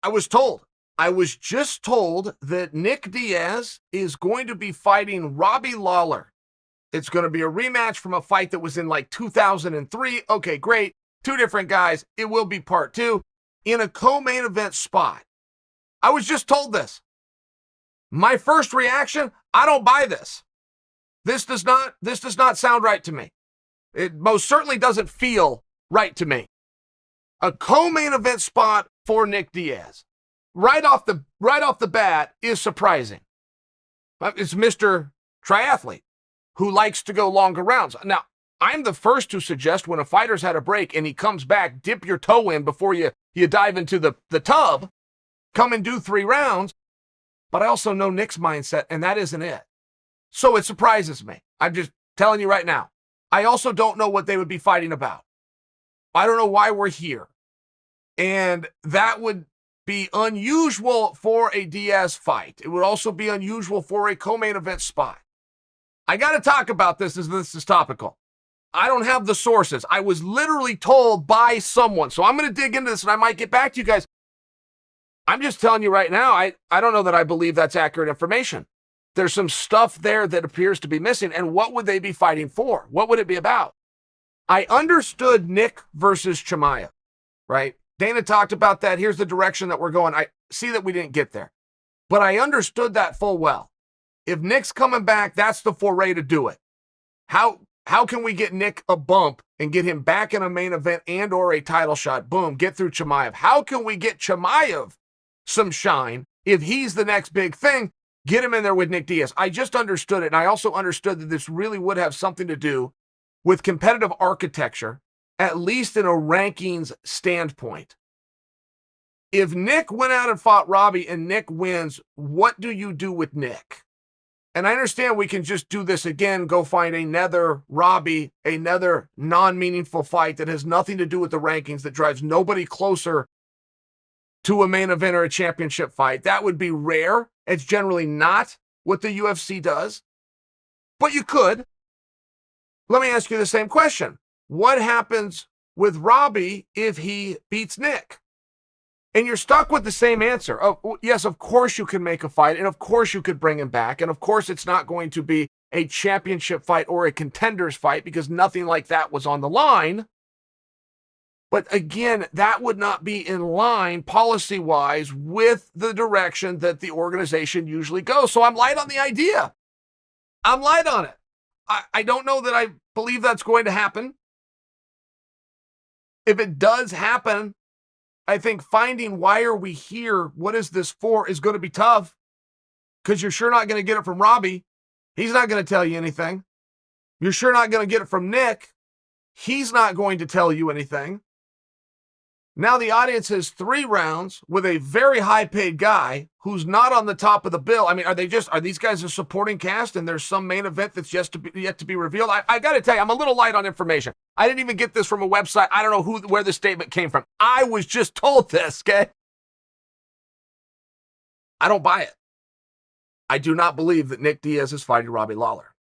I was told. I was just told that Nick Diaz is going to be fighting Robbie Lawler. It's going to be a rematch from a fight that was in like 2003. Okay, great. Two different guys. It will be part two in a co-main event spot. I was just told this. My first reaction, I don't buy this. This does not sound right to me. It most certainly doesn't feel right to me. A co-main event spot for Nick Diaz, right off the bat, is surprising. It's Mr. Triathlete who likes to go longer rounds. Now, I'm the first to suggest when a fighter's had a break and he comes back, dip your toe in before you dive into the tub, come and do 3 rounds. But I also know Nick's mindset, and that isn't it. So it surprises me. I'm just telling you right now. I also don't know what they would be fighting about. I don't know why we're here. And that would be unusual for a Diaz fight. It would also be unusual for a co-main event spot. I got to talk about this as this is topical. I don't have the sources. I was literally told by someone. So I'm going to dig into this and I might get back to you guys. I'm just telling you right now, I don't know that I believe that's accurate information. There's some stuff there that appears to be missing. And what would they be fighting for? What would it be about? I understood Nick versus Chimaev, right? Dana talked about that. Here's the direction that we're going. I see that we didn't get there. But I understood that full well. If Nick's coming back, that's the foray to do it. How can we get Nick a bump and get him back in a main event and or a title shot? Boom, get through Chimaev. How can we get Chimaev some shine if he's the next big thing? Get him in there with Nick Diaz. I just understood it, and I also understood that this really would have something to do with competitive architecture, at least in a rankings standpoint. If Nick went out and fought Robbie and Nick wins, what do you do with Nick? And I understand we can just do this again, go find another Robbie, another non-meaningful fight that has nothing to do with the rankings, that drives nobody closer to a main event or a championship fight. That would be rare. It's generally not what the UFC does. But you could. Let me ask you the same question. What happens with Robbie if he beats Nick? And you're stuck with the same answer. Oh, yes, of course you can make a fight, and of course you could bring him back, and of course it's not going to be a championship fight or a contenders fight because nothing like that was on the line. But again, that would not be in line policy-wise with the direction that the organization usually goes. So I'm light on the idea. I'm light on it. I don't know that I believe that's going to happen. If it does happen, I think finding why are we here, what is this for, is going to be tough because you're sure not going to get it from Robbie. He's not going to tell you anything. You're sure not going to get it from Nick. He's not going to tell you anything. Now the audience has 3 rounds with a very high-paid guy who's not on the top of the bill. I mean, are these guys a supporting cast and there's some main event that's yet to be revealed? I got to tell you, I'm a little light on information. I didn't even get this from a website. I don't know where the statement came from. I was just told this, okay? I don't buy it. I do not believe that Nick Diaz is fighting Robbie Lawler.